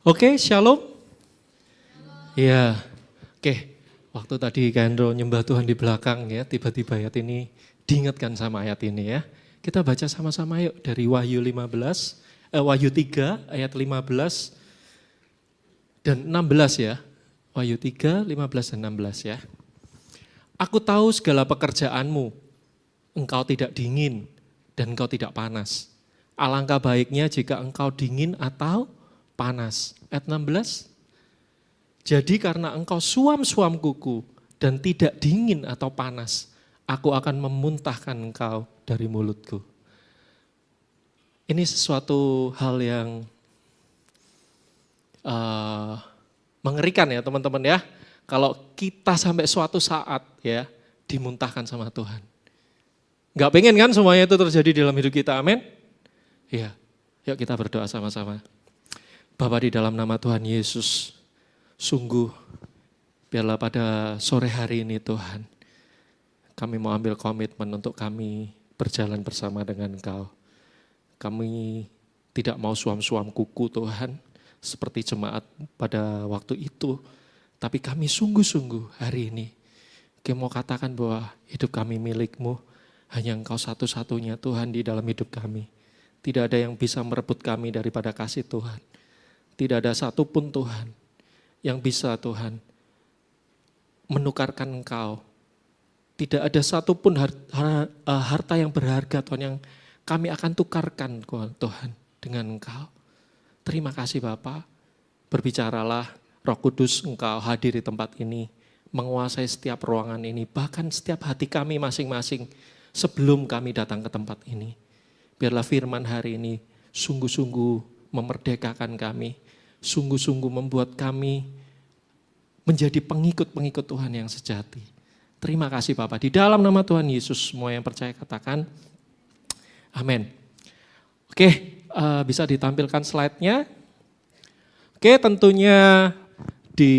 Oke, shalom. Iya. Oke, waktu tadi Kendro nyembah Tuhan di belakang ya, tiba-tiba ayat ini diingatkan sama ayat ini ya. Kita baca sama-sama yuk dari Wahyu 3 ayat 15 dan 16 ya. Wahyu 3, 15 dan 16 ya. Aku tahu segala pekerjaanmu, engkau tidak dingin dan engkau tidak panas. Alangkah baiknya jika engkau dingin atau panas. Ayat 16. Jadi karena engkau suam-suam kuku dan tidak dingin atau panas, aku akan memuntahkan engkau dari mulutku. Ini sesuatu hal yang mengerikan ya teman-teman ya. Kalau kita sampai suatu saat ya dimuntahkan sama Tuhan. Gak pengen kan semuanya itu terjadi dalam hidup kita, amin? Iya, yuk kita berdoa sama-sama. Bapa di dalam nama Tuhan Yesus, sungguh biarlah pada sore hari ini Tuhan, kami mau ambil komitmen untuk kami berjalan bersama dengan Engkau. Kami tidak mau suam-suam kuku Tuhan, seperti jemaat pada waktu itu, tapi kami sungguh-sungguh hari ini, kami mau katakan bahwa hidup kami milik-Mu, hanya Engkau satu-satunya Tuhan di dalam hidup kami. Tidak ada yang bisa merebut kami daripada kasih Tuhan. Tidak ada satupun Tuhan yang bisa Tuhan menukarkan Engkau. Tidak ada satupun harta yang berharga Tuhan yang kami akan tukarkan Tuhan dengan Engkau. Terima kasih Bapa. Berbicaralah Roh Kudus, Engkau hadir di tempat ini, menguasai setiap ruangan ini, bahkan setiap hati kami masing-masing sebelum kami datang ke tempat ini. Biarlah firman hari ini sungguh-sungguh memerdekakan kami, sungguh-sungguh membuat kami menjadi pengikut-pengikut Tuhan yang sejati. Terima kasih Bapak. Di dalam nama Tuhan Yesus, semua yang percaya katakan amin. Oke, bisa ditampilkan slide-nya. Oke, tentunya di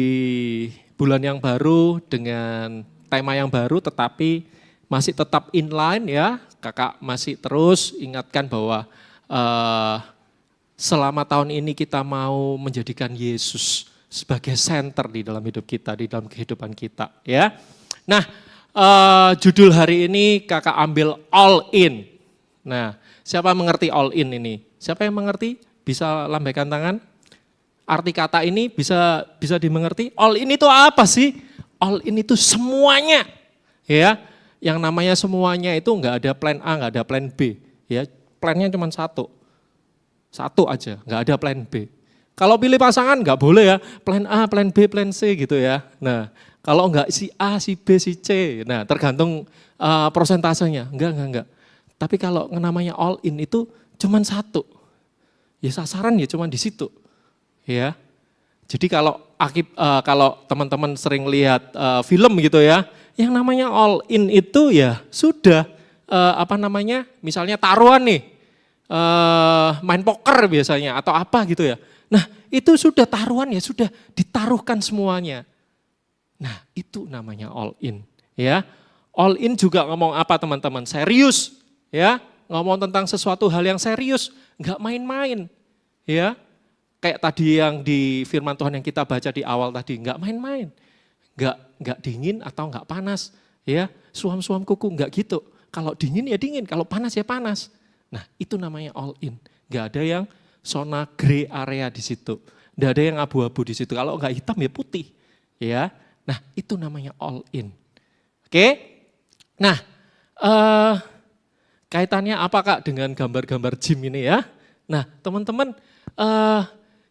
bulan yang baru dengan tema yang baru tetapi masih tetap inline ya. Kakak masih terus ingatkan bahwa selama tahun ini kita mau menjadikan Yesus sebagai center di dalam hidup kita, di dalam kehidupan kita ya. Nah, judul hari ini kakak ambil all in. Nah, siapa mengerti all in ini? Siapa yang mengerti? Bisa lambaikan tangan. Arti kata ini bisa dimengerti. All in itu apa sih? All in itu semuanya. Ya, yang namanya semuanya itu enggak ada plan A, enggak ada plan B. Ya, plannya cuma satu. Satu aja, enggak ada plan B. Kalau pilih pasangan enggak boleh ya, plan A, plan B, plan C gitu ya. Nah, kalau enggak si A, si B, si C, nah tergantung prosentasenya, enggak. Tapi kalau namanya all in itu cuma satu, ya sasaran ya cuma di situ, ya. Jadi kalau teman-teman sering lihat film gitu ya, yang namanya all in itu ya sudah misalnya taruhan nih, main poker biasanya atau apa gitu ya. Nah itu sudah taruhan ya, sudah ditaruhkan semuanya. Nah itu namanya all in ya. All in juga ngomong apa teman-teman? Serius ya, ngomong tentang sesuatu hal yang serius, nggak main-main ya. Kayak tadi yang di firman Tuhan yang kita baca di awal tadi, nggak main-main. Nggak dingin atau nggak panas ya. Suam-suam kuku nggak gitu. Kalau dingin ya dingin, kalau panas ya panas. Nah itu namanya all in. Nggak ada yang zona gray area di situ. Nggak ada yang abu-abu di situ. Kalau nggak hitam ya putih. Ya. Nah itu namanya all in. Oke. Nah kaitannya apa Kak dengan gambar-gambar gym ini ya? Nah teman-teman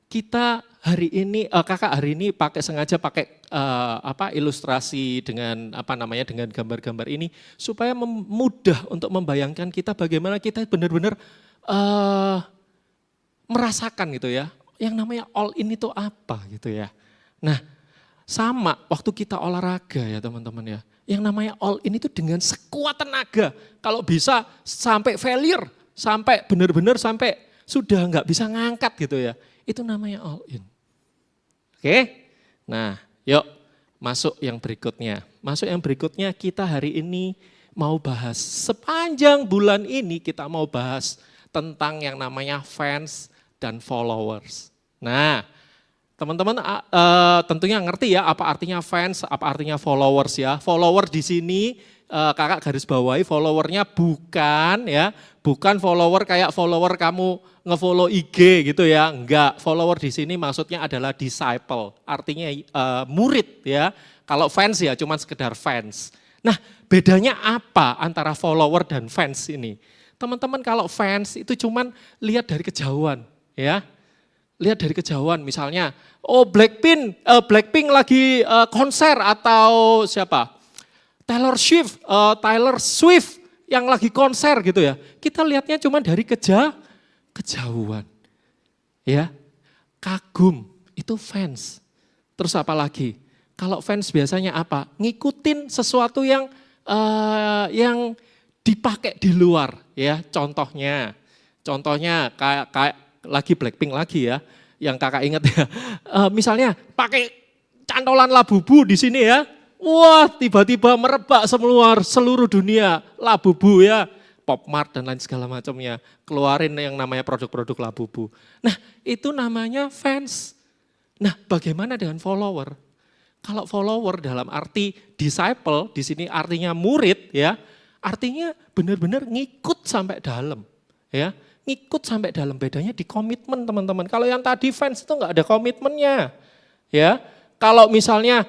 kita hari ini, kakak hari ini sengaja pakai ilustrasi dengan dengan gambar-gambar ini supaya mudah untuk membayangkan kita bagaimana kita benar-benar merasakan gitu ya, yang namanya all in itu apa gitu ya. Nah sama waktu kita olahraga ya teman-teman ya, yang namanya all in itu dengan sekuat tenaga, kalau bisa sampai failure, sampai benar-benar sampai sudah nggak bisa ngangkat gitu ya, itu namanya all in. Oke, nah yuk masuk yang berikutnya. Masuk yang berikutnya kita hari ini mau bahas, sepanjang bulan ini kita mau bahas tentang yang namanya fans dan followers. Nah Teman-teman tentunya ngerti ya apa artinya fans, apa artinya followers ya. Follower di sini kakak garis bawahi followernya bukan ya, bukan follower kayak follower kamu ngefollow IG gitu ya. Enggak, follower di sini maksudnya adalah disciple, artinya murid ya. Kalau fans ya cuman sekedar fans. Nah, bedanya apa antara follower dan fans ini? Teman-teman kalau fans itu cuman lihat dari kejauhan ya. Lihat dari kejauhan misalnya, oh Blackpink lagi konser atau siapa? Taylor Swift yang lagi konser gitu ya. Kita lihatnya cuma dari kejauhan. Ya. Kagum itu fans. Terus apa lagi? Kalau fans biasanya apa? Ngikutin sesuatu yang dipakai di luar ya. Contohnya kayak lagi Blackpink lagi ya, yang kakak ingat ya. Misalnya pakai cantolan Labubu di sini ya. Wah, tiba-tiba merebak seluruh dunia Labubu ya. Popmart dan lain segala macamnya. Keluarin yang namanya produk-produk Labubu. Nah, itu namanya fans. Nah, bagaimana dengan follower? Kalau follower dalam arti disciple, di sini artinya murid ya. Artinya benar-benar ngikut sampai dalam ya. Ngikut sampai dalam, bedanya di komitmen teman-teman. Kalau yang tadi fans itu enggak ada komitmennya. Ya. Kalau misalnya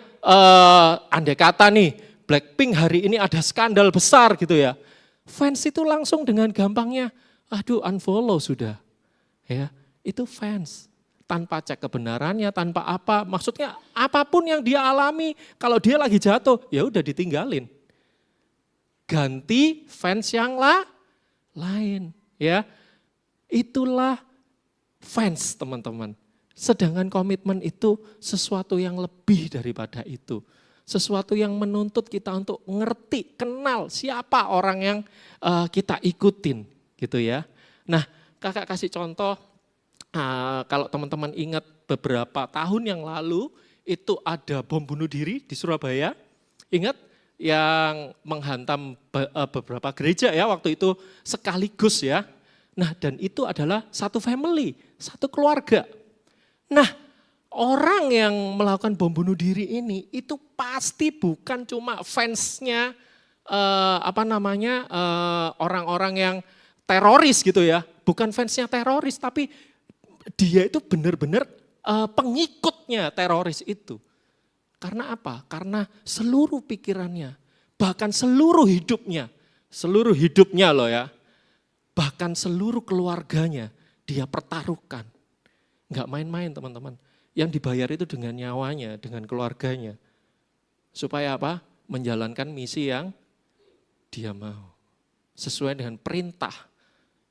andai kata nih Blackpink hari ini ada skandal besar gitu ya. Fans itu langsung dengan gampangnya aduh unfollow sudah. Ya, itu fans. Tanpa cek kebenarannya, tanpa apa. Maksudnya apapun yang dia alami, kalau dia lagi jatuh, ya udah ditinggalin. Ganti fans yang lain, ya. Itulah fans teman-teman. Sedangkan komitmen itu sesuatu yang lebih daripada itu. Sesuatu yang menuntut kita untuk ngerti, kenal siapa orang yang kita ikutin gitu ya. Nah, kakak kasih contoh, kalau teman-teman ingat beberapa tahun yang lalu itu ada bom bunuh diri di Surabaya. Ingat yang menghantam beberapa gereja ya waktu itu sekaligus ya. Nah, dan itu adalah satu family, satu keluarga. Nah, orang yang melakukan bom bunuh diri ini itu pasti bukan cuma fansnya orang-orang yang teroris gitu ya. Bukan fansnya teroris, tapi dia itu benar-benar pengikutnya teroris itu. Karena apa? Karena seluruh pikirannya, bahkan seluruh hidupnya loh ya. Bahkan seluruh keluarganya dia pertaruhkan. Enggak main-main teman-teman. Yang dibayar itu dengan nyawanya, dengan keluarganya. Supaya apa? Menjalankan misi yang dia mau. Sesuai dengan perintah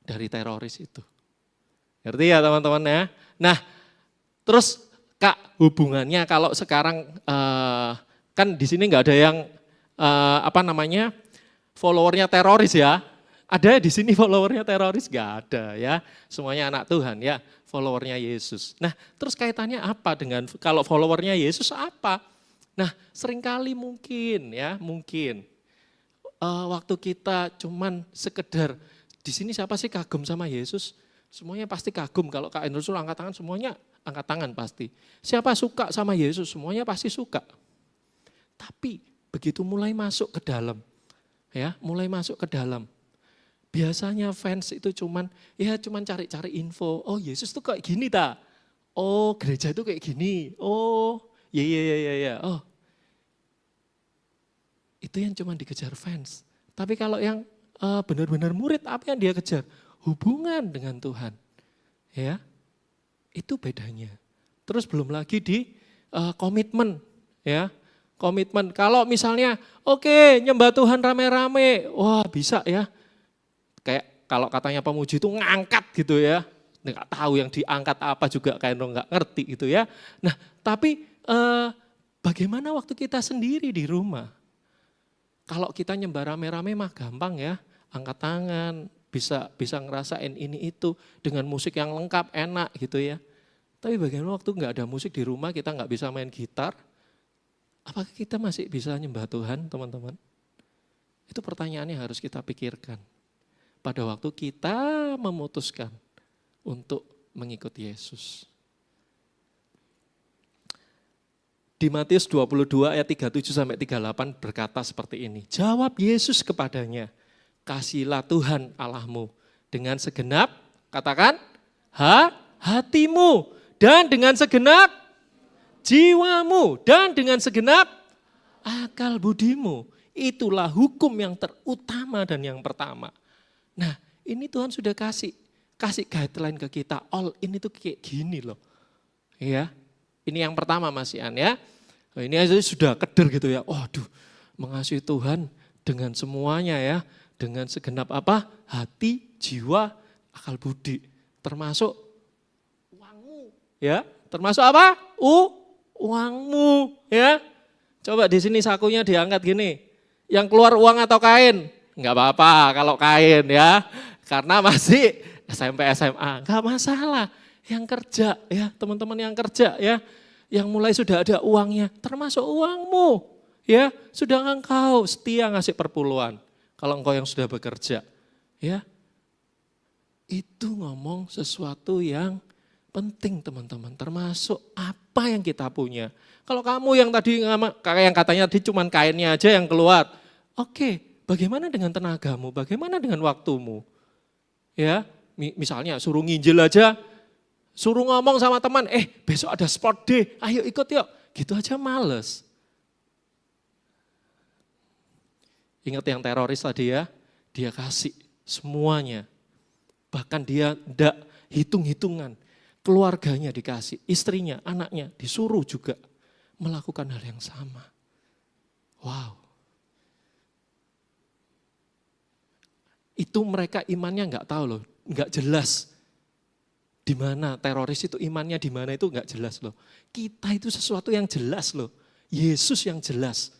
dari teroris itu. Ngerti ya teman-teman ya? Nah, terus Kak hubungannya kalau sekarang kan di sini enggak ada yang followernya teroris ya. Ada di sini followernya teroris? Gak ada ya, semuanya anak Tuhan ya, followernya Yesus. Nah terus kaitannya apa dengan kalau followernya Yesus apa? Nah seringkali mungkin waktu kita cuman sekedar, di sini siapa sih kagum sama Yesus? Semuanya pasti kagum, kalau Kak Endrusul angkat tangan semuanya angkat tangan pasti. Siapa suka sama Yesus? Semuanya pasti suka. Tapi begitu mulai masuk ke dalam, biasanya fans itu cuman cari-cari info. Oh Yesus tuh kayak gini ta. Oh gereja itu kayak gini. Oh ya. Oh itu yang cuman dikejar fans. Tapi kalau yang benar-benar murid, apa yang dia kejar? Hubungan dengan Tuhan. Ya, itu bedanya. Terus belum lagi di komitmen, ya. Komitmen. Kalau misalnya, oke, nyembah Tuhan rame-rame, wah bisa ya. Kayak kalau katanya pemuji itu ngangkat gitu ya. Nggak tahu yang diangkat apa juga kayak nggak ngerti gitu ya. Nah, tapi bagaimana waktu kita sendiri di rumah? Kalau kita nyembah rame-rame mah gampang ya, angkat tangan, bisa ngerasain ini itu dengan musik yang lengkap, enak gitu ya. Tapi bagaimana waktu nggak ada musik di rumah, kita nggak bisa main gitar, apakah kita masih bisa nyembah Tuhan teman-teman? Itu pertanyaannya harus kita pikirkan. Pada waktu kita memutuskan untuk mengikuti Yesus. Di Matius 22 ayat 37 sampai 38 berkata seperti ini. Jawab Yesus kepadanya, kasihlah Tuhan Allahmu dengan segenap, katakan, hatimu, dan dengan segenap jiwamu, dan dengan segenap akal budimu. Itulah hukum yang terutama dan yang pertama. Nah, ini Tuhan sudah kasih guideline ke kita. All in itu kayak gini loh. Ya. Ini yang pertama Mas Ian ya. Ini aja sudah keder gitu ya. Waduh, mengasihi Tuhan dengan semuanya ya. Dengan segenap apa? Hati, jiwa, akal budi. Termasuk uangmu. Ya, termasuk apa? Uangmu ya. Coba di sini sakunya diangkat gini. Yang keluar uang atau kain? Enggak apa-apa kalau kain ya. Karena masih SMP, SMA. Enggak masalah. Yang kerja ya, teman-teman yang kerja ya, yang mulai sudah ada uangnya, termasuk uangmu ya, sudah engkau setia ngasih perpuluhan. Kalau engkau yang sudah bekerja ya, itu ngomong sesuatu yang penting teman-teman, termasuk apa yang kita punya. Kalau kamu yang tadi yang katanya tadi cuma kainnya aja yang keluar, oke, bagaimana dengan tenagamu, bagaimana dengan waktumu ya, misalnya suruh nginjil aja, suruh ngomong sama teman, besok ada sport day, ayo ikut yuk. Gitu aja males. Ingat yang teroris tadi ya, dia kasih semuanya. Bahkan dia tidak hitung-hitungan. Keluarganya dikasih, istrinya, anaknya disuruh juga melakukan hal yang sama. Wow. Itu mereka imannya enggak tahu loh, enggak jelas. Di mana teroris itu imannya di mana itu enggak jelas loh. Kita itu sesuatu yang jelas loh. Yesus yang jelas.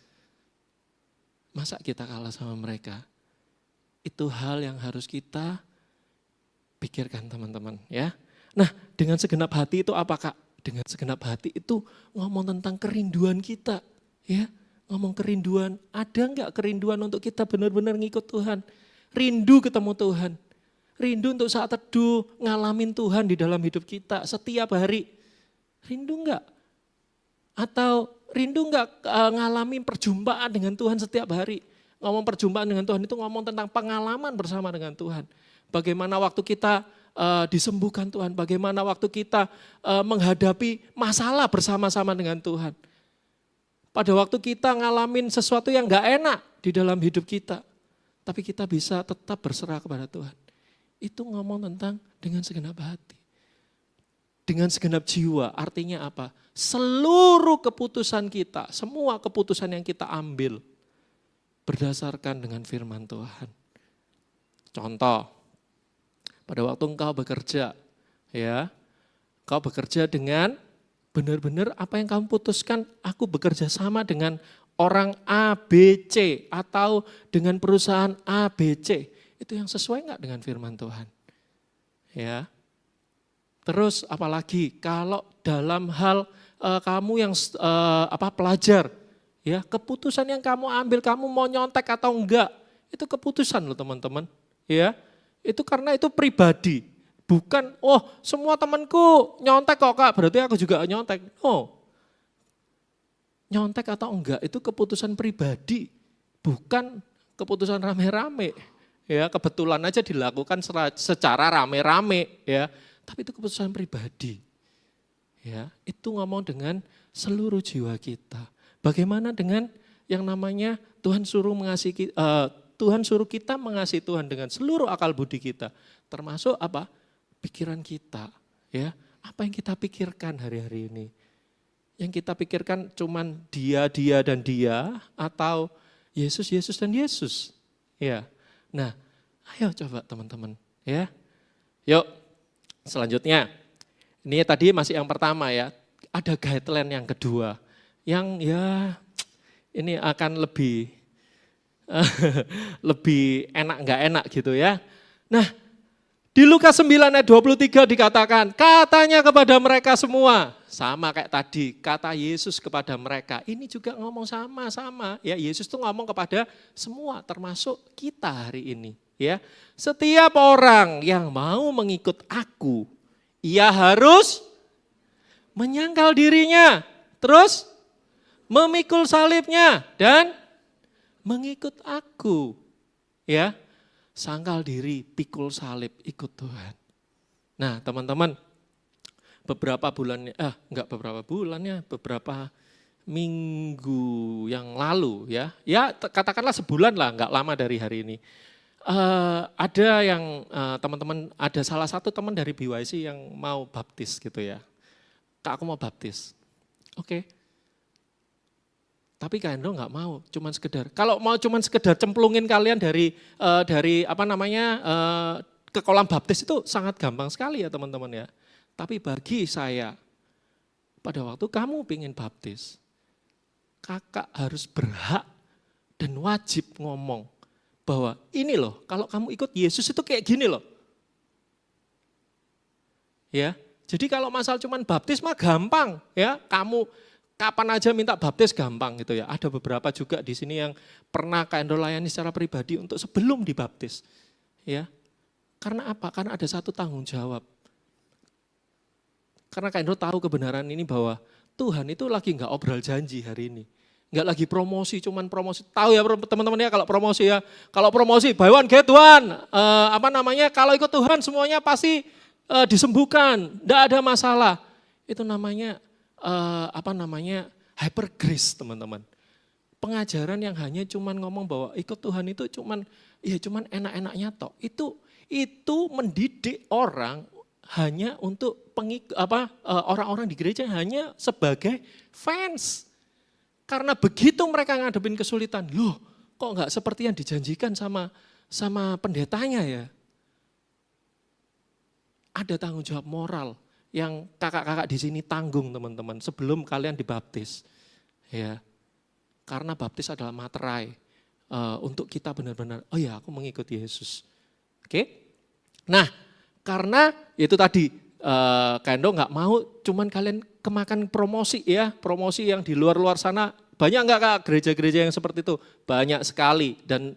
Masa kita kalah sama mereka? Itu hal yang harus kita pikirkan teman-teman ya. Nah, dengan segenap hati itu apa Kak? Dengan segenap hati itu ngomong tentang kerinduan kita ya. Ngomong kerinduan, ada enggak kerinduan untuk kita benar-benar ngikut Tuhan? Rindu ketemu Tuhan. Rindu untuk saat teduh, ngalamin Tuhan di dalam hidup kita setiap hari. Rindu enggak? Atau rindu enggak ngalamin perjumpaan dengan Tuhan setiap hari? Ngomong perjumpaan dengan Tuhan itu ngomong tentang pengalaman bersama dengan Tuhan. Bagaimana waktu kita disembuhkan Tuhan, bagaimana waktu kita menghadapi masalah bersama-sama dengan Tuhan. Pada waktu kita ngalamin sesuatu yang enggak enak di dalam hidup kita, tapi kita bisa tetap berserah kepada Tuhan. Itu ngomong tentang dengan segenap hati. Dengan segenap jiwa, artinya apa? Seluruh keputusan kita, semua keputusan yang kita ambil berdasarkan dengan firman Tuhan. Contoh, pada waktu engkau bekerja, ya, kau bekerja dengan benar-benar apa yang kamu putuskan, aku bekerja sama dengan orang ABC atau dengan perusahaan ABC. Itu yang sesuai enggak dengan firman Tuhan? Ya. Terus apalagi kalau dalam hal kamu yang pelajar, ya, keputusan yang kamu ambil, kamu mau nyontek atau enggak, itu keputusan loh teman-teman. Ya. Itu karena itu pribadi. Bukan, semua temanku nyontek kok Kak, berarti aku juga nyontek. Nyontek atau enggak itu keputusan pribadi, bukan keputusan rame-rame. Ya, kebetulan aja dilakukan secara rame-rame ya, tapi itu keputusan pribadi. Ya, itu ngomong dengan seluruh jiwa kita. Bagaimana dengan yang namanya Tuhan suruh kita mengasihi Tuhan dengan seluruh akal budi kita, termasuk apa? Pikiran kita, ya. Apa yang kita pikirkan hari-hari ini? Yang kita pikirkan cuman dia dan dia, atau Yesus dan Yesus? Ya. Nah, ayo coba teman-teman, ya. Yuk, selanjutnya. Ini tadi masih yang pertama ya. Ada guideline yang kedua. Yang ya ini akan lebih lebih enak enggak enak gitu ya. Nah, di Lukas 9 ayat 23 dikatakan, katanya kepada mereka semua, sama kayak tadi, kata Yesus kepada mereka, ini juga ngomong sama-sama. Ya, Yesus tuh ngomong kepada semua, termasuk kita hari ini. Ya, setiap orang yang mau mengikut aku, ia harus menyangkal dirinya, terus memikul salibnya dan mengikut aku. Ya, sangkal diri, pikul salib, ikut Tuhan. Nah teman-teman, beberapa minggu yang lalu ya katakanlah sebulan lah, nggak lama dari hari ini. Ada yang teman-teman, ada salah satu teman dari BYC yang mau baptis gitu ya. Kak, aku mau baptis. Oke. Tapi Kak Hendro nggak mau, cuman sekedar. Kalau mau cuman sekedar cemplungin kalian dari ke kolam baptis itu sangat gampang sekali ya teman-teman ya. Tapi bagi saya, pada waktu kamu ingin baptis, kakak harus berhak dan wajib ngomong bahwa ini loh, kalau kamu ikut Yesus itu kayak gini loh. Ya, jadi kalau masalah cuman baptis mah gampang ya, kamu kapan aja minta baptis gampang gitu ya. Ada beberapa juga di sini yang pernah Kak Hendro layani secara pribadi untuk sebelum dibaptis. Ya. Karena apa? Karena ada satu tanggung jawab. Karena Kak Hendro tahu kebenaran ini bahwa Tuhan itu lagi enggak obral janji hari ini. Enggak lagi promosi, cuman promosi. Tahu ya teman-teman ya kalau promosi ya. Kalau promosi buy one get one. Kalau ikut Tuhan semuanya pasti disembuhkan. Enggak ada masalah. Itu namanya hyper grace teman-teman. Pengajaran yang hanya cuman ngomong bahwa ikut Tuhan itu cuman enak-enaknya tok. Itu mendidik orang hanya untuk orang-orang di gereja hanya sebagai fans. Karena begitu mereka ngadepin kesulitan, loh kok enggak seperti yang dijanjikan sama pendetanya ya. Ada tanggung jawab moral yang kakak-kakak di sini tanggung teman-teman sebelum kalian dibaptis. Ya. Karena baptis adalah materai untuk kita benar-benar, oh ya aku mengikuti Yesus. Oke? Nah, karena itu tadi Kak Hendro nggak mau cuman kalian kemakan promosi ya, promosi yang di luar-luar sana. Banyak nggak Kak gereja-gereja yang seperti itu? Banyak sekali dan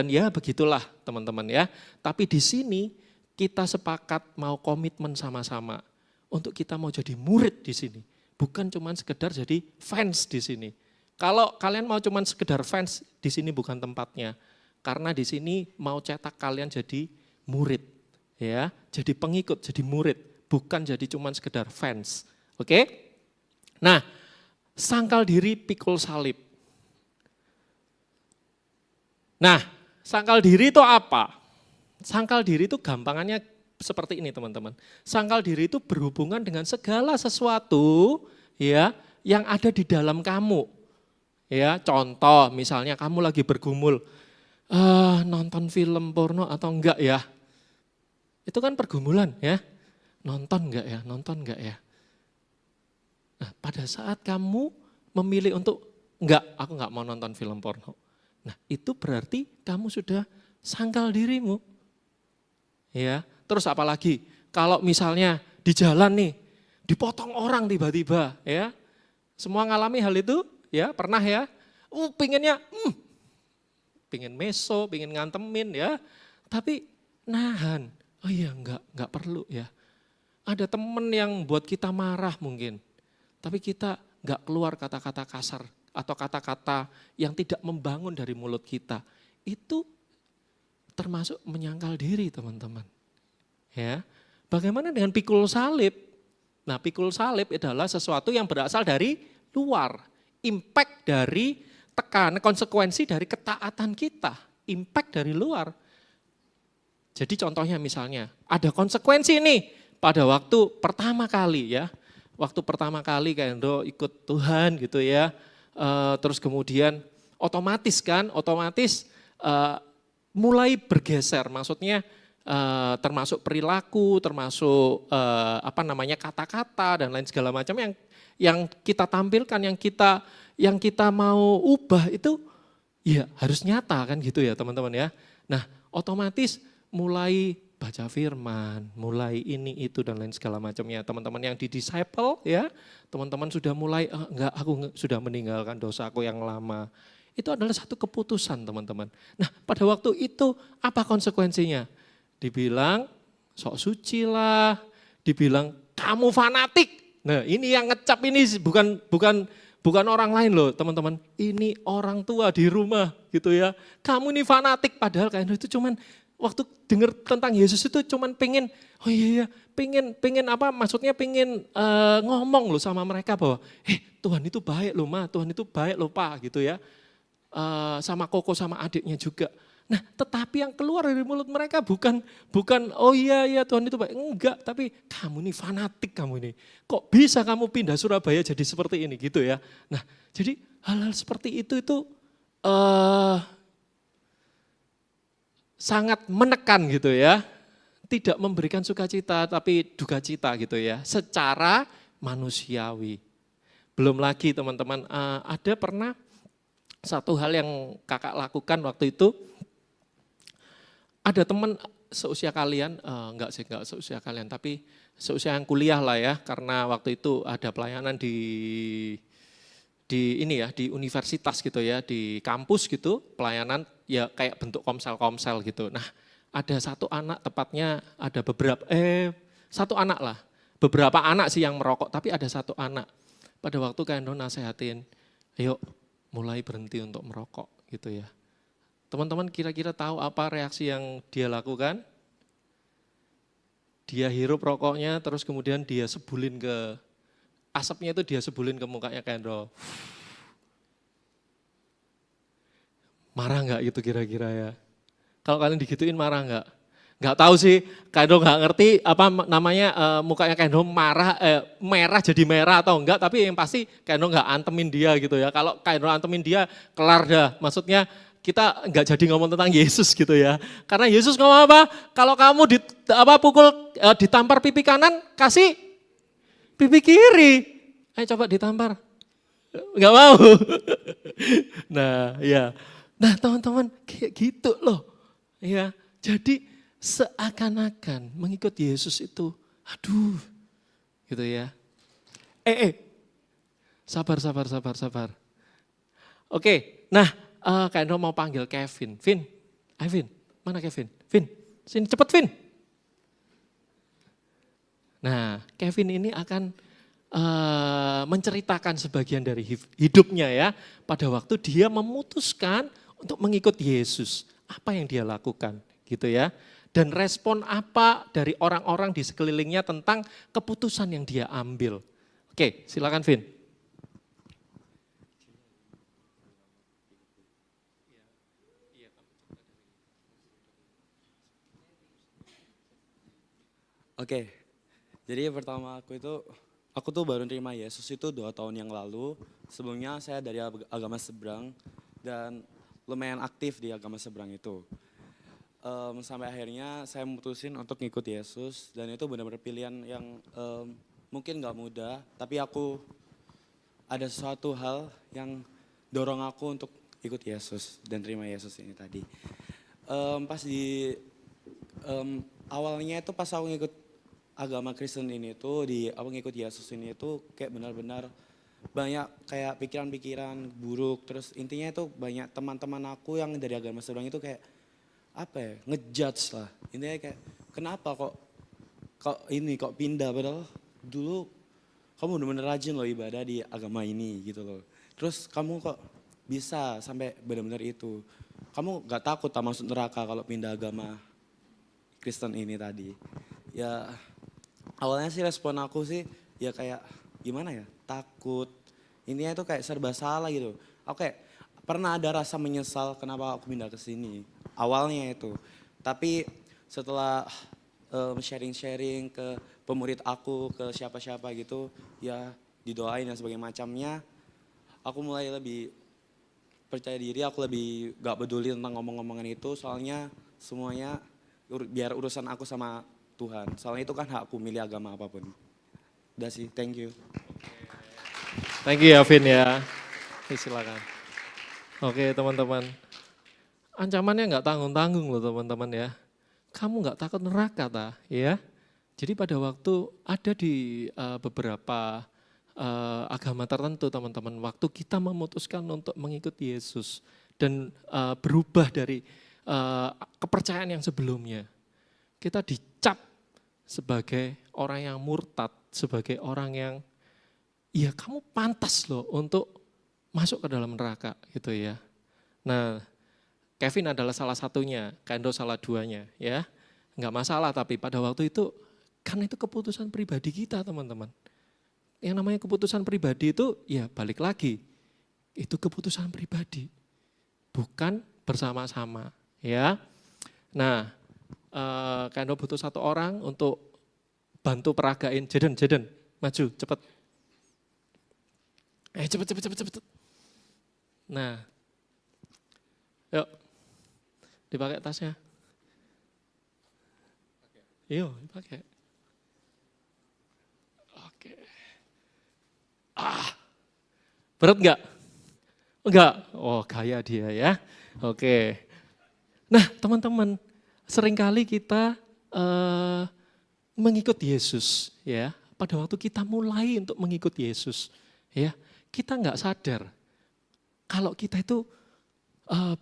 ya begitulah teman-teman ya. Tapi di sini kita sepakat mau komitmen sama-sama. Untuk kita mau jadi murid di sini, bukan cuma sekedar jadi fans di sini. Kalau kalian mau cuma sekedar fans, di sini bukan tempatnya. Karena di sini mau cetak kalian jadi murid, ya, jadi pengikut, jadi murid, bukan jadi cuma sekedar fans. Oke? Nah, sangkal diri, pikul salib. Nah, sangkal diri itu apa? Sangkal diri itu gampangannya seperti ini teman-teman. Sangkal diri itu berhubungan dengan segala sesuatu ya yang ada di dalam kamu. Ya, contoh misalnya kamu lagi bergumul, nonton film porno atau enggak ya? Itu kan pergumulan ya. Nonton enggak ya? Nonton enggak ya? Nah, pada saat kamu memilih untuk enggak, aku enggak mau nonton film porno. Nah, itu berarti kamu sudah sangkal dirimu. Ya. Terus apalagi kalau misalnya di jalan nih dipotong orang tiba-tiba ya. Semua ngalami hal itu ya, pernah ya. Pengen meso, pengen ngantemin ya. Tapi nahan. Oh iya enggak perlu ya. Ada temen yang buat kita marah mungkin. Tapi kita enggak keluar kata-kata kasar atau kata-kata yang tidak membangun dari mulut kita. Itu termasuk menyangkal diri teman-teman. Ya, bagaimana dengan pikul salib? Nah, pikul salib adalah sesuatu yang berasal dari luar. Impact dari konsekuensi dari ketaatan kita. Impact dari luar. Jadi contohnya misalnya, ada konsekuensi nih pada waktu pertama kali ya. Waktu pertama kali Kak Hendro ikut Tuhan gitu ya. Terus kemudian otomatis mulai bergeser, maksudnya termasuk perilaku, termasuk kata-kata dan lain segala macam yang kita tampilkan, yang kita mau ubah itu ya harus nyata kan gitu ya teman-teman ya. Nah otomatis mulai baca firman, mulai ini itu dan lain segala macamnya. Teman-teman yang di disciple ya, teman-teman sudah mulai aku sudah meninggalkan dosaku yang lama. Itu adalah satu keputusan teman-teman. Nah pada waktu itu apa konsekuensinya? Dibilang sok suci lah, dibilang kamu fanatik. Nah ini yang ngecap ini bukan Bukan orang lain loh teman-teman, ini orang tua di rumah gitu ya. Kamu ini fanatik, padahal Kak Endo itu cuman waktu dengar tentang Yesus itu cuman pengen, oh iya, pengen apa, maksudnya pengen ngomong loh sama mereka bahwa, Tuhan itu baik loh Ma, Tuhan itu baik loh Pak gitu ya. Sama Koko sama adiknya juga. Nah, tetapi yang keluar dari mulut mereka bukan oh iya Tuhan itu baik, enggak, tapi kamu ini fanatik kamu ini. Kok bisa kamu pindah Surabaya jadi seperti ini gitu ya. Nah, jadi hal-hal seperti itu sangat menekan gitu ya. Tidak memberikan sukacita tapi duka cita gitu ya, secara manusiawi. Belum lagi teman-teman, ada pernah satu hal yang kakak lakukan waktu itu, ada teman seusia kalian, enggak seusia kalian, tapi seusia yang kuliah lah ya, karena waktu itu ada pelayanan di ini ya, di universitas gitu ya, di kampus gitu, pelayanan ya kayak bentuk komsel-komsel gitu. Nah, ada satu anak, tepatnya ada satu anak lah, beberapa anak sih yang merokok, tapi ada satu anak. Pada waktu Kak nasehatin, ayo mulai berhenti untuk merokok gitu ya. Teman-teman kira-kira tahu apa reaksi yang dia lakukan? Dia hirup rokoknya, terus kemudian dia sebulin ke, asapnya itu dia sebulin ke mukanya Kendro. Marah nggak gitu kira-kira ya? Kalau kalian digituin marah nggak? Nggak tahu sih, Kendro nggak ngerti apa namanya mukanya Kendro merah jadi merah atau enggak, tapi yang pasti Kendro nggak antemin dia gitu ya. Kalau Kendro antemin dia, kelar dah, maksudnya kita nggak jadi ngomong tentang Yesus gitu ya. Karena Yesus ngomong apa? Kalau kamu ditampar pipi kanan, kasih pipi kiri. Ayo coba ditampar. Nggak mau. Nah ya. Nah teman-teman kayak gitu loh. Ya, jadi seakan-akan mengikut Yesus itu, aduh gitu ya. Sabar. Oke, nah Kak Endo mau panggil Kevin. Vin, mana Kevin? Vin, sini cepet Vin. Nah, Kevin ini akan menceritakan sebagian dari hidupnya ya. Pada waktu dia memutuskan untuk mengikut Yesus. Apa yang dia lakukan gitu ya. Dan respon apa dari orang-orang di sekelilingnya tentang keputusan yang dia ambil. Oke, silakan Vin. Oke, jadi pertama aku tuh baru terima Yesus itu 2 tahun yang lalu. Sebelumnya saya dari agama seberang dan lumayan aktif di agama seberang itu. Sampai akhirnya saya memutusin untuk ngikut Yesus dan itu benar-benar pilihan yang mungkin gak mudah. Tapi aku ada sesuatu hal yang dorong aku untuk ikut Yesus dan terima Yesus ini tadi. Pas di awalnya itu pas aku ngikut agama Kristen ini tuh aku ngikut Yesus ini tuh kayak benar-benar banyak kayak pikiran-pikiran buruk, terus intinya itu banyak teman-teman aku yang dari agama seberang itu kayak apa ya, ngejudge lah, intinya kayak kenapa kok pindah, padahal dulu kamu benar-benar rajin loh ibadah di agama ini gitu loh, terus kamu kok bisa sampai benar-benar itu, kamu gak takut tak masuk neraka kalau pindah agama Kristen ini tadi. Ya awalnya sih respon aku sih ya kayak gimana ya, takut. Intinya itu kayak serba salah gitu. Aku kayak pernah ada rasa menyesal kenapa aku pindah ke sini. Awalnya itu. Tapi setelah sharing-sharing ke pemurid aku, ke siapa-siapa gitu, ya didoain dan sebagainya macamnya, aku mulai lebih percaya diri, aku lebih gak peduli tentang ngomong-ngomongan itu, soalnya semuanya biar urusan aku sama Tuhan. Soalnya itu kan hakku milih agama apapun. Udah sih, thank you. Thank you ya Vin ya. Silakan. Oke teman-teman. Ancamannya nggak tanggung-tanggung loh teman-teman ya. Kamu nggak takut neraka ta? Ya. Jadi pada waktu ada di beberapa agama tertentu teman-teman, waktu kita memutuskan untuk mengikuti Yesus dan berubah dari kepercayaan yang sebelumnya, kita dicap sebagai orang yang murtad, sebagai orang yang ya kamu pantas loh untuk masuk ke dalam neraka gitu ya. Nah, Kevin adalah salah satunya, Kendo salah duanya ya. Enggak masalah, tapi pada waktu itu kan itu keputusan pribadi kita teman-teman. Yang namanya keputusan pribadi itu ya balik lagi, itu keputusan pribadi, bukan bersama-sama ya. Nah, Kendo butuh satu orang untuk bantu peragain. Jaden, maju cepet. Cepet. Nah, yuk dipakai tasnya. Yuk dipakai. Oke. Berat enggak? Enggak. Oh, gaya dia ya. Oke. Nah, teman-teman, seringkali kita mengikut Yesus ya. Pada waktu kita mulai untuk mengikut Yesus ya, kita enggak sadar kalau kita itu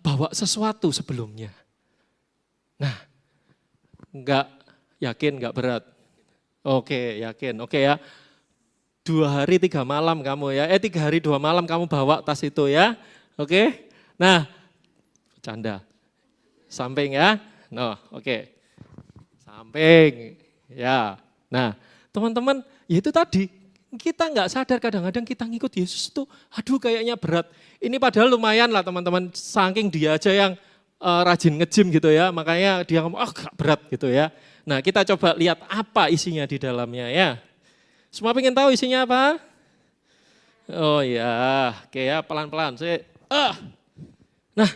bawa sesuatu sebelumnya. Nah, enggak yakin, enggak berat. Oke, yakin. Oke ya. 2 hari 3 malam kamu ya, 3 hari 2 malam kamu bawa tas itu ya. Oke. Nah, bercanda. Samping ya. No, oke. Samping. Ya. Nah, teman-teman, ya itu tadi. Kita nggak sadar kadang-kadang kita ngikut Yesus itu, aduh kayaknya berat. Ini padahal lumayan lah teman-teman, saking dia aja yang rajin nge-gym gitu ya, makanya dia ngomong, gak berat gitu ya. Nah kita coba lihat apa isinya di dalamnya ya. Semua pengen tahu isinya apa? Oh ya, oke ya pelan-pelan. Nah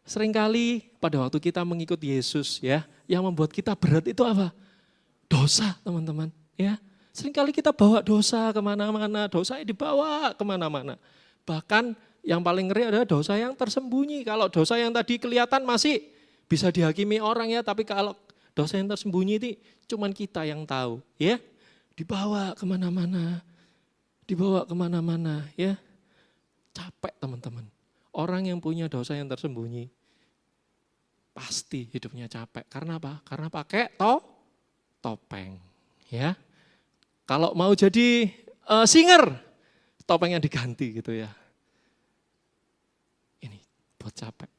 seringkali pada waktu kita mengikut Yesus ya, yang membuat kita berat itu apa? Dosa teman-teman ya. Seringkali kita bawa dosa kemana-mana, dosa dibawa kemana-mana. Bahkan yang paling ngeri adalah dosa yang tersembunyi. Kalau dosa yang tadi kelihatan masih bisa dihakimi orang ya, tapi kalau dosa yang tersembunyi itu cuman kita yang tahu ya. Dibawa kemana-mana ya. Capek teman-teman. Orang yang punya dosa yang tersembunyi pasti hidupnya capek. Karena apa? Karena pakai topeng ya. Kalau mau jadi singer, topengnya diganti gitu ya. Ini buat capek.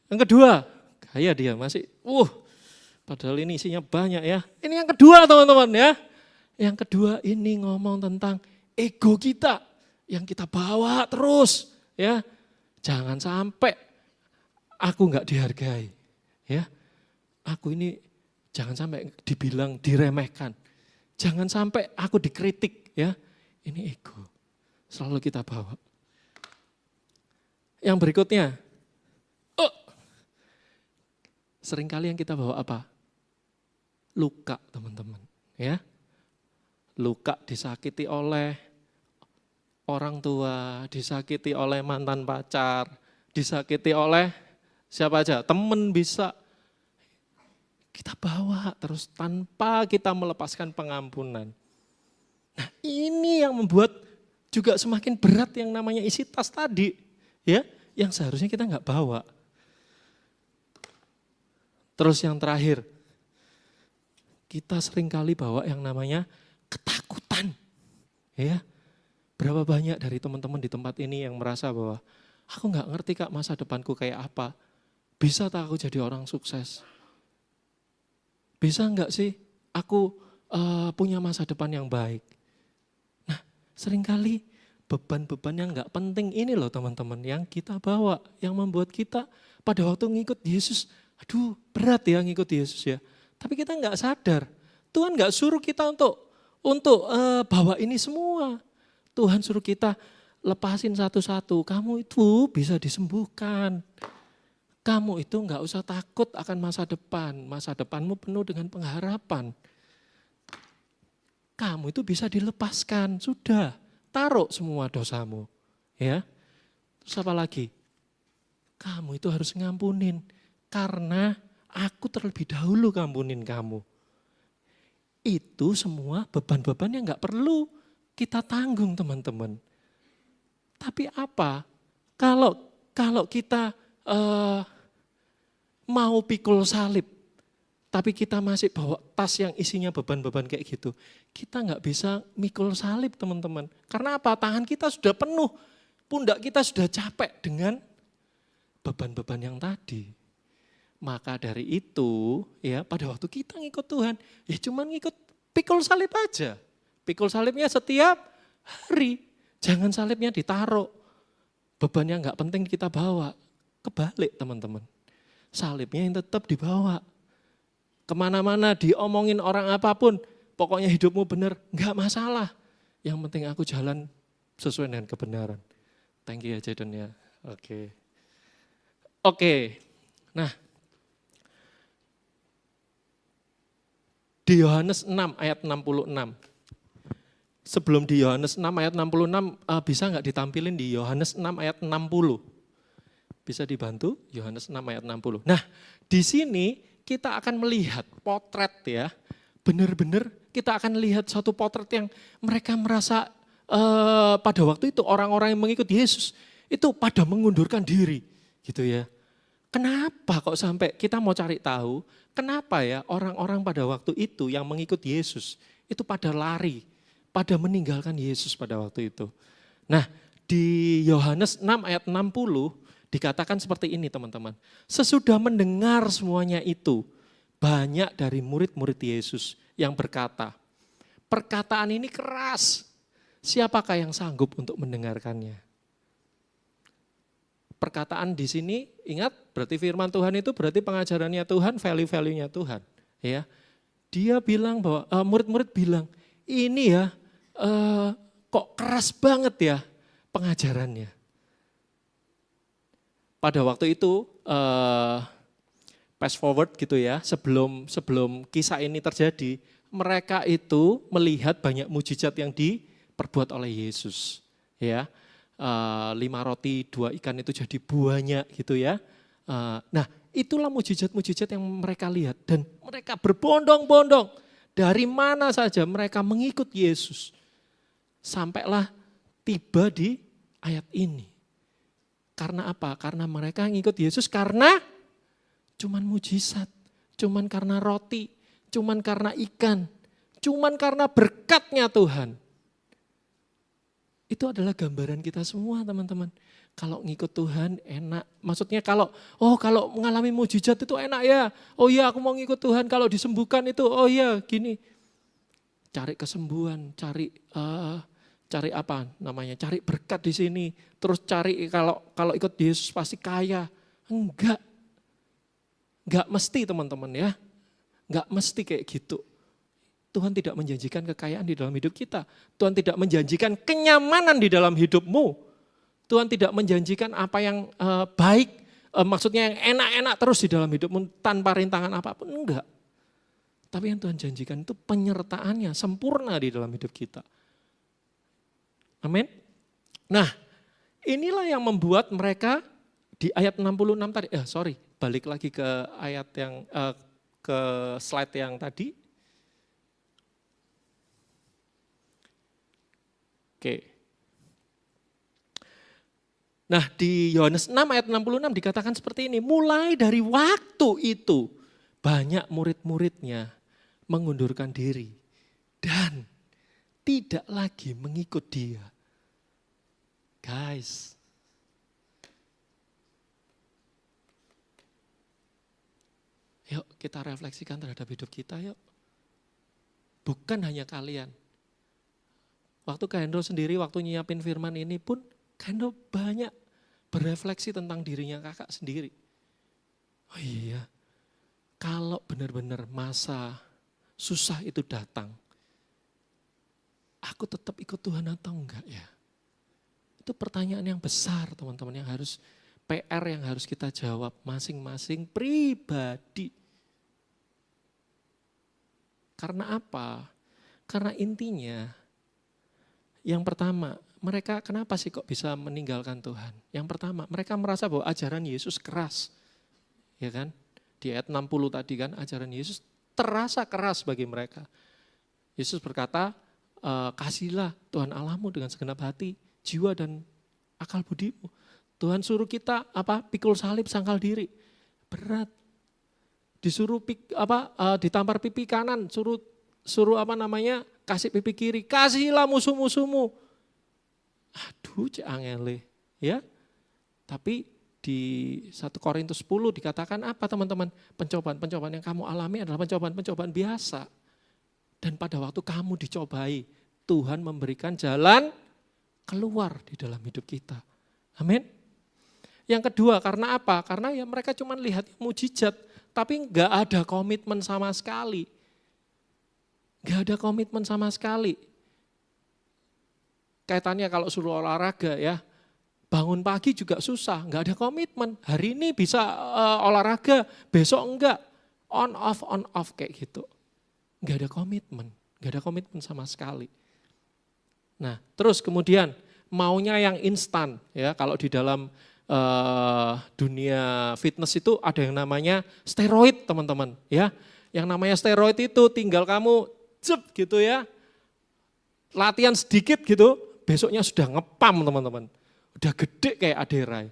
Yang kedua, gaya dia masih, padahal ini isinya banyak ya. Ini yang kedua teman-teman ya. Yang kedua ini ngomong tentang ego kita yang kita bawa terus ya. Jangan sampai aku nggak dihargai ya. Aku ini jangan sampai dibilang diremehkan. Jangan sampai aku dikritik ya. Ini ego. Selalu kita bawa. Yang berikutnya. Seringkali yang kita bawa apa? Luka teman-teman. Ya. Luka disakiti oleh orang tua, disakiti oleh mantan pacar, disakiti oleh siapa aja, teman bisa. Kita bawa terus tanpa kita melepaskan pengampunan. Nah ini yang membuat juga semakin berat yang namanya isi tas tadi. Ya, yang seharusnya kita nggak bawa. Terus yang terakhir, kita seringkali bawa yang namanya ketakutan. Ya, berapa banyak dari teman-teman di tempat ini yang merasa bahwa aku nggak ngerti Kak masa depanku kayak apa. Bisa tak aku jadi orang sukses? Bisa enggak sih aku punya masa depan yang baik? Nah seringkali beban-beban yang enggak penting ini loh teman-teman yang kita bawa. Yang membuat kita pada waktu ngikut Yesus, aduh berat ya ngikut Yesus ya. Tapi kita enggak sadar, Tuhan enggak suruh kita untuk bawa ini semua. Tuhan suruh kita lepasin satu-satu, kamu itu bisa disembuhkan. Kamu itu enggak usah takut akan masa depan. Masa depanmu penuh dengan pengharapan. Kamu itu bisa dilepaskan. Sudah, taruh semua dosamu. Ya. Terus apa lagi? Kamu itu harus ngampunin. Karena aku terlebih dahulu ngampunin kamu. Itu semua beban-beban yang enggak perlu kita tanggung teman-teman. Tapi apa? Kalau kita mau pikul salib, tapi kita masih bawa tas yang isinya beban-beban kayak gitu, kita nggak bisa mikul salib teman-teman. Karena apa? Tangan kita sudah penuh, pundak kita sudah capek dengan beban-beban yang tadi. Maka dari itu ya pada waktu kita ngikut Tuhan, ya cuman ngikut pikul salib aja. Pikul salibnya setiap hari, jangan salibnya ditaruh. Beban yang nggak penting kita bawa, kebalik teman-teman. Salibnya yang tetap dibawa. Kemana-mana diomongin orang apapun, pokoknya hidupmu benar, nggak masalah. Yang penting aku jalan sesuai dengan kebenaran. Thank you ya Jadon ya. Oke. Nah, di Yohanes 6 ayat 66. Sebelum di Yohanes 6 ayat 66, bisa nggak ditampilin di Yohanes 6 ayat 60? Bisa dibantu? Yohanes 6 ayat 60. Nah, di sini kita akan melihat potret ya, benar-benar kita akan lihat satu potret yang mereka merasa pada waktu itu orang-orang yang mengikut Yesus itu pada mengundurkan diri gitu ya. Kenapa kok sampai kita mau cari tahu, kenapa ya orang-orang pada waktu itu yang mengikut Yesus itu pada lari, pada meninggalkan Yesus pada waktu itu. Nah di Yohanes 6 ayat 60, dikatakan seperti ini teman-teman. Sesudah mendengar semuanya itu, banyak dari murid-murid Yesus yang berkata, perkataan ini keras, siapakah yang sanggup untuk mendengarkannya? Perkataan di sini, ingat berarti firman Tuhan itu berarti pengajarannya Tuhan, value-value-nya Tuhan. Ya, dia bilang bahwa, murid-murid bilang, ini ya kok keras banget ya pengajarannya. Pada waktu itu, fast forward gitu ya, sebelum kisah ini terjadi, mereka itu melihat banyak mujizat yang diperbuat oleh Yesus. Ya, 5 roti 2 ikan itu jadi banyak gitu ya. Nah itulah mujizat-mujizat yang mereka lihat dan mereka berbondong-bondong. Dari mana saja mereka mengikut Yesus. Sampailah tiba di ayat ini. Karena apa? Karena mereka ngikut Yesus karena cuman mujizat, cuman karena roti, cuman karena ikan, cuman karena berkatnya Tuhan. Itu adalah gambaran kita semua teman-teman. Kalau ngikut Tuhan enak, maksudnya kalau mengalami mujizat itu enak ya. Oh iya aku mau ngikut Tuhan, kalau disembuhkan itu oh iya gini. Cari kesembuhan, cari apa namanya? Cari berkat di sini. Terus cari kalau ikut Yesus pasti kaya. Enggak mesti teman-teman ya. Enggak mesti kayak gitu. Tuhan tidak menjanjikan kekayaan di dalam hidup kita. Tuhan tidak menjanjikan kenyamanan di dalam hidupmu. Tuhan tidak menjanjikan apa yang baik, maksudnya yang enak-enak terus di dalam hidupmu tanpa rintangan apapun. Enggak. Tapi yang Tuhan janjikan itu penyertaannya sempurna di dalam hidup kita. Amin. Nah, inilah yang membuat mereka di ayat 66 tadi, balik lagi ke ayat yang ke slide yang tadi. Oke. Nah, di Yohanes 6 ayat 66 dikatakan seperti ini, mulai dari waktu itu banyak murid-muridnya mengundurkan diri dan tidak lagi mengikut dia. Guys, yuk kita refleksikan terhadap hidup kita yuk. Bukan hanya kalian. Waktu Kak Hendro sendiri, waktu nyiapin firman ini pun, Kak Hendro banyak berefleksi tentang dirinya kakak sendiri. Oh iya, kalau benar-benar masa susah itu datang, aku tetap ikut Tuhan atau enggak ya? Itu pertanyaan yang besar teman-teman, yang harus PR yang harus kita jawab masing-masing pribadi. Karena apa? Karena intinya, yang pertama, mereka kenapa sih kok bisa meninggalkan Tuhan? Yang pertama, mereka merasa bahwa ajaran Yesus keras. Ya kan? Di ayat 60 tadi kan, ajaran Yesus terasa keras bagi mereka. Yesus berkata, kasihlah Tuhan Allahmu dengan segenap hati, jiwa dan akal budimu. Tuhan suruh kita pikul salib, sangkal diri. Berat. disuruh ditampar pipi kanan, suruh kasih pipi kiri, kasihilah musuh-musuhmu. Aduh, cek angele, ya. Tapi di 1 Korintus 10 dikatakan apa teman-teman? Pencobaan-pencobaan yang kamu alami adalah pencobaan-pencobaan biasa. Dan pada waktu kamu dicobai, Tuhan memberikan jalan keluar di dalam hidup kita. Amin. Yang kedua, karena apa? Karena ya mereka cuma lihat mujizat, tapi enggak ada komitmen sama sekali. Enggak ada komitmen sama sekali. Kaitannya kalau suruh olahraga ya, bangun pagi juga susah, enggak ada komitmen. Hari ini bisa olahraga, besok enggak. On off kayak gitu. Enggak ada komitmen sama sekali. Nah, terus kemudian maunya yang instan ya, kalau di dalam dunia fitness itu ada yang namanya steroid teman-teman ya. Yang namanya steroid itu tinggal kamu gitu ya, latihan sedikit gitu, besoknya sudah ngepam teman-teman. Udah gede kayak Aderai.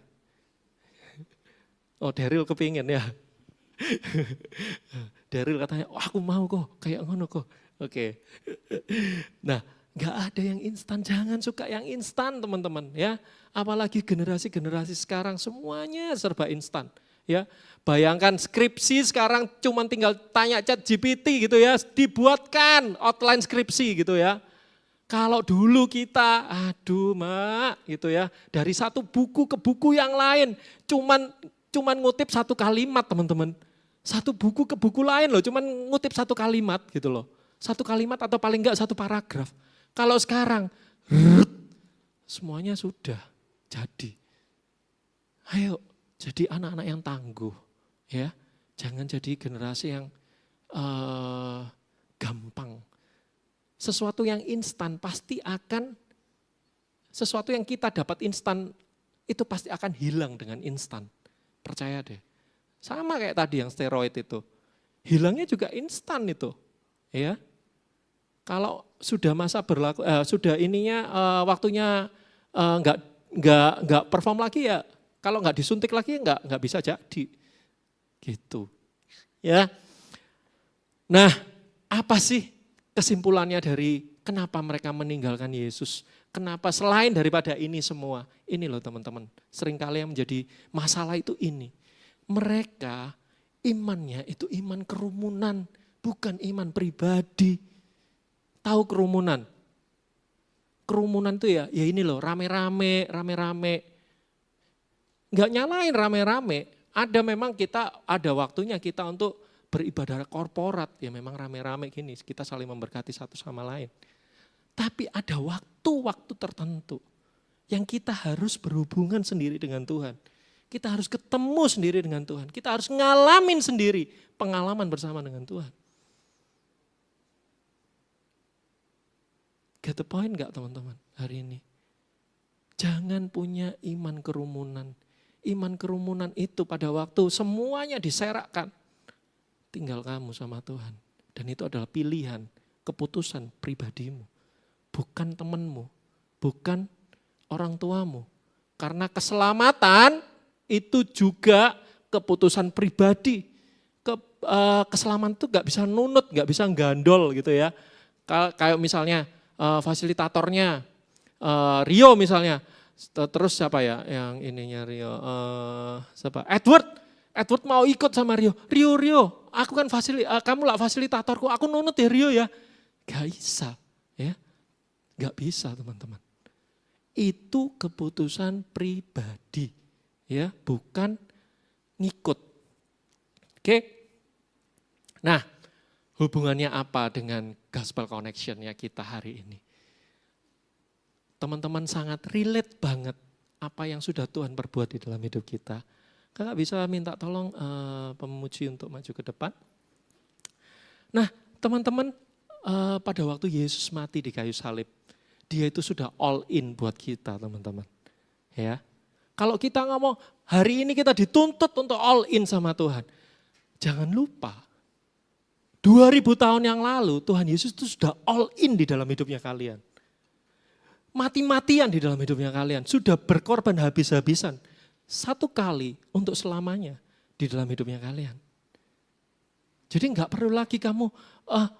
Oh Daryl kepingin ya. Daryl katanya, aku mau kok kayak ngono kok. Oke. Nah, gak ada yang instan, jangan suka yang instan teman-teman ya. Apalagi generasi-generasi sekarang semuanya serba instan ya. Bayangkan skripsi sekarang cuma tinggal tanya ChatGPT gitu ya, dibuatkan outline skripsi gitu ya. Kalau dulu kita, aduh mak gitu ya, dari satu buku ke buku yang lain, cuman ngutip satu kalimat teman-teman. Satu buku ke buku lain loh, cuman ngutip satu kalimat gitu loh. Satu kalimat atau paling enggak satu paragraf. Kalau sekarang, semuanya sudah jadi. Ayo jadi anak-anak yang tangguh ya. Jangan jadi generasi yang gampang. Sesuatu yang instan pasti akan, sesuatu yang kita dapat instan itu pasti akan hilang dengan instan. Percaya deh. Sama kayak tadi yang steroid itu. Hilangnya juga instan itu. Ya. Kalau sudah masa berlaku, sudah ininya waktunya nggak perform lagi ya. Kalau nggak disuntik lagi nggak bisa jadi, gitu. Ya. Nah, apa sih kesimpulannya dari kenapa mereka meninggalkan Yesus? Kenapa selain daripada ini semua? Ini loh teman-teman. Seringkali yang menjadi masalah itu ini. Mereka imannya itu iman kerumunan, bukan iman pribadi. Tahu kerumunan? Kerumunan itu ya ini loh, rame-rame. Enggak nyalain rame-rame. Ada memang kita, ada waktunya kita untuk beribadah korporat. Ya memang rame-rame gini, kita saling memberkati satu sama lain. Tapi ada waktu-waktu tertentu yang kita harus berhubungan sendiri dengan Tuhan. Kita harus ketemu sendiri dengan Tuhan. Kita harus ngalamin sendiri pengalaman bersama dengan Tuhan. Get the point gak teman-teman hari ini? Jangan punya iman kerumunan. Iman kerumunan itu pada waktu semuanya diserakkan. Tinggal kamu sama Tuhan. Dan itu adalah pilihan, keputusan pribadimu. Bukan temanmu, bukan orang tuamu. Karena keselamatan itu juga keputusan pribadi. Keselamatan itu gak bisa nunut, gak bisa gandol gitu ya. Kayak misalnya fasilitatornya Rio misalnya, terus siapa ya yang ininya Rio, siapa? Edward mau ikut sama Rio, aku kan kamu lah fasilitatorku, aku nunut ya Rio ya. Gak bisa ya, gak bisa teman-teman. Itu keputusan pribadi ya, bukan ngikut. Oke. Nah, hubungannya apa dengan Gospel Connection-nya kita hari ini? Teman-teman sangat relate banget apa yang sudah Tuhan perbuat di dalam hidup kita. Kakak bisa minta tolong pemuji untuk maju ke depan. Nah teman-teman, pada waktu Yesus mati di kayu salib, dia itu sudah all in buat kita teman-teman. Ya, kalau kita ngomong hari ini kita dituntut untuk all in sama Tuhan, jangan lupa 2000 tahun yang lalu Tuhan Yesus itu sudah all in di dalam hidupnya kalian. Mati-matian di dalam hidupnya kalian. Sudah berkorban habis-habisan. Satu kali untuk selamanya di dalam hidupnya kalian. Jadi nggak perlu lagi kamu,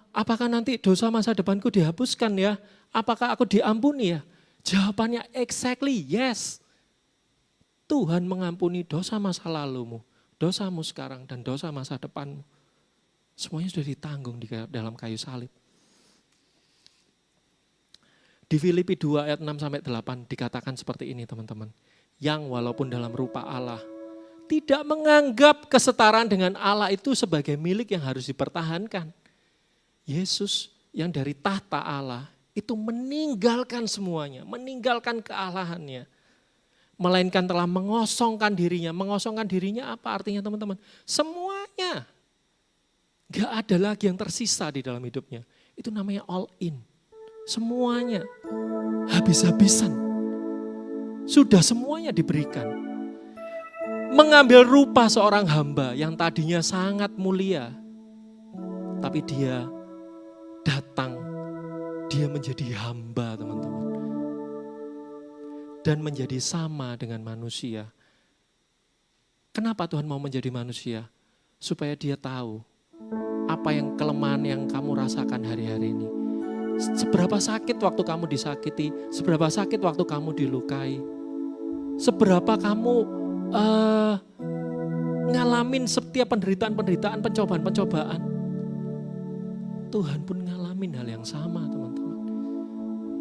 apakah nanti dosa masa depanku dihapuskan ya? Apakah aku diampuni ya? Jawabannya exactly yes. Tuhan mengampuni dosa masa lalumu, dosamu sekarang dan dosa masa depanmu. Semuanya sudah ditanggung di dalam kayu salib. Di Filipi 2 ayat 6-8 dikatakan seperti ini teman-teman. Yang walaupun dalam rupa Allah, tidak menganggap kesetaraan dengan Allah itu sebagai milik yang harus dipertahankan. Yesus yang dari tahta Allah itu meninggalkan semuanya, meninggalkan kealahannya. Melainkan telah mengosongkan dirinya. Mengosongkan dirinya apa artinya teman-teman? Semuanya. Gak ada lagi yang tersisa di dalam hidupnya. Itu namanya all in. Semuanya. Habis-habisan. Sudah semuanya diberikan. Mengambil rupa seorang hamba yang tadinya sangat mulia. Tapi dia datang, dia menjadi hamba teman-teman. Dan menjadi sama dengan manusia. Kenapa Tuhan mau menjadi manusia? Supaya dia tahu apa yang kelemahan yang kamu rasakan hari-hari ini. Seberapa sakit waktu kamu disakiti, seberapa sakit waktu kamu dilukai. Seberapa kamu ngalamin setiap penderitaan-penderitaan, pencobaan-pencobaan. Tuhan pun ngalamin hal yang sama teman-teman.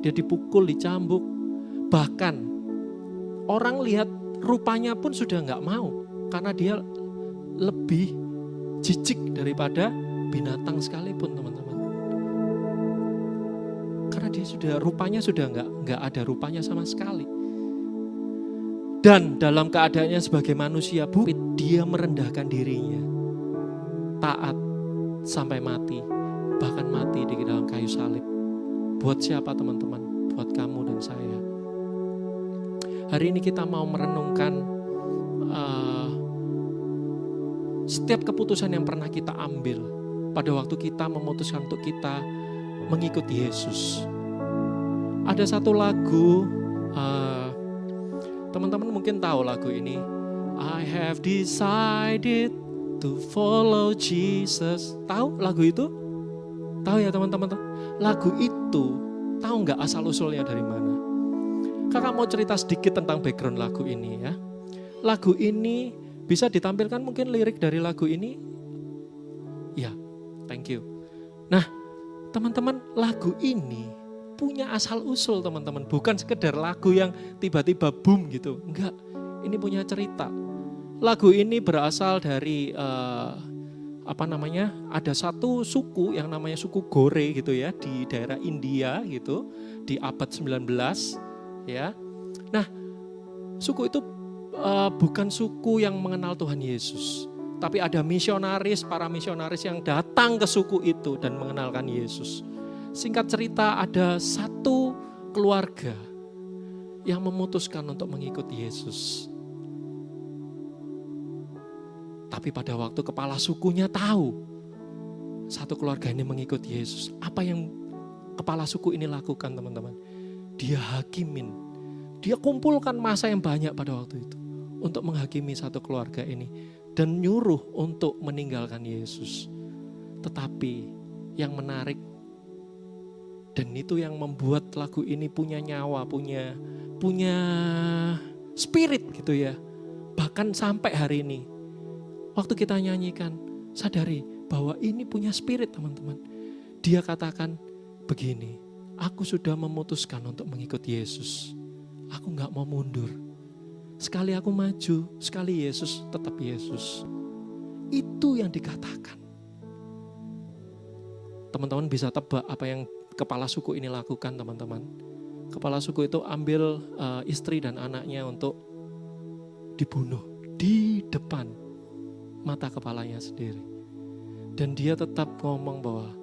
Dia dipukul, dicambuk. Bahkan orang lihat rupanya pun sudah gak mau. Karena dia lebih jijik daripada binatang sekalipun teman-teman. Karena dia rupanya sudah gak ada rupanya sama sekali. Dan dalam keadaannya sebagai manusia bukit, dia merendahkan dirinya. Taat sampai mati, bahkan mati di dalam kayu salib. Buat siapa teman-teman? Buat kamu dan saya. Hari ini kita mau merenungkan setiap keputusan yang pernah kita ambil pada waktu kita memutuskan untuk kita mengikuti Yesus. Ada satu lagu, teman-teman mungkin tahu lagu ini. I have decided to follow Jesus. Tahu lagu itu? Tahu ya teman-teman? Lagu itu tahu nggak asal usulnya dari mana? Kakak mau cerita sedikit tentang background lagu ini ya. Lagu ini bisa ditampilkan mungkin lirik dari lagu ini? Ya, thank you. Nah, teman-teman lagu ini punya asal usul teman-teman. Bukan sekedar lagu yang tiba-tiba boom gitu. Enggak, ini punya cerita. Lagu ini berasal dari ada satu suku yang namanya suku Gore gitu ya. Di daerah India gitu. Di abad 19 ya. Nah, suku itu bukan suku yang mengenal Tuhan Yesus. Tapi ada para misionaris yang datang ke suku itu dan mengenalkan Yesus. Singkat cerita ada satu keluarga yang memutuskan untuk mengikuti Yesus. Tapi pada waktu kepala sukunya tahu satu keluarga ini mengikuti Yesus. Apa yang kepala suku ini lakukan teman-teman? Dia hakimin. Dia kumpulkan massa yang banyak pada waktu itu. Untuk menghakimi satu keluarga ini. Dan nyuruh untuk meninggalkan Yesus. Tetapi yang menarik, dan itu yang membuat lagu ini punya nyawa, punya spirit gitu ya. Bahkan sampai hari ini, waktu kita nyanyikan, sadari bahwa ini punya spirit teman-teman. Dia katakan begini, aku sudah memutuskan untuk mengikuti Yesus. Aku gak mau mundur. Sekali aku maju, sekali Yesus tetap Yesus. Itu yang dikatakan. Teman-teman bisa tebak apa yang kepala suku ini lakukan teman-teman. Kepala suku itu ambil istri dan anaknya untuk dibunuh di depan mata kepalanya sendiri. Dan dia tetap ngomong bahwa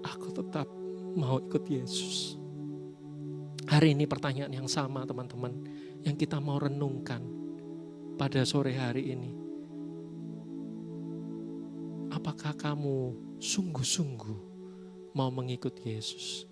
aku tetap mau ikut Yesus. Hari ini pertanyaan yang sama teman-teman, yang kita mau renungkan pada sore hari ini. Apakah kamu sungguh-sungguh mau mengikut Yesus?